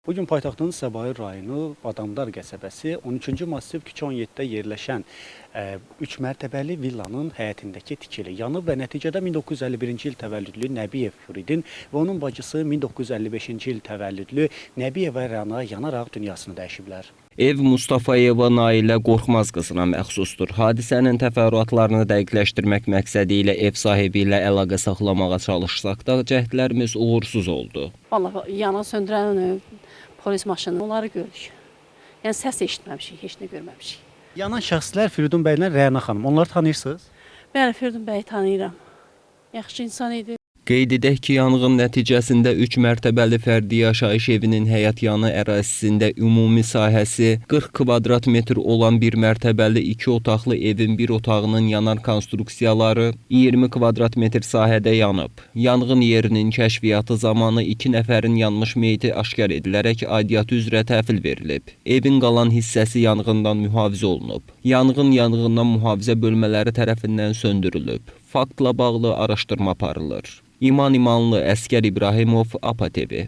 Bugün paytaxtın Səbail rayonu Badamdar qəsəbəsi 13-cü massiv küçə 17-də yerləşən 3 mərtəbəli villanın həyətindəki tikili yanıb və nəticədə 1951-ci il təvəllüdlü Nəbiyev Füridin və onun bacısı 1955-ci il təvəllüdlü Nəbiyeva Rəna yanaraq dünyasını dəyişiblər. Ev Mustafayeva Nailə Qorxmaz qızına məxsusdur. Hadisənin təfərrüatlarını dəqiqləşdirmək məqsədi ilə ev sahibi ilə əlaqə saxlamağa çalışsaq da cəhdlərimiz uğursuz oldu. Vallahi yana söndürən polis maşını onları gördük. Yəni səs eşitməmişik, heç nə görməmişik. Yanan şəxslər Firidun bəylə Rəna xanım. Onları tanıyırsınız? Bəli, Firidun bəyi tanıyıram. Yaxşı insan idi. Qeyd edək ki, yanğın nəticəsində 3 mərtəbəli fərdi yaşayış evinin həyətyanı ərazisində ümumi sahəsi 40 kvadrat metr olan bir mərtəbəli 2 otaqlı evin bir otağının yanan konstruksiyaları 20 kvadrat metr sahədə yanıb. Yanğın yerinin kəşfiyyatı zamanı 2 nəfərin yanmış meyiti aşkar edilərək aidiyyatı üzrə təhvil verilib. Evin qalan hissəsi yanğından mühafizə olunub. Yanğın yanğından mühafizə bölmələri tərəfindən söndürülüb. Faktla bağlı araşdırma aparılır. İman İmanlı, Əskər İbrahimov, APA TV.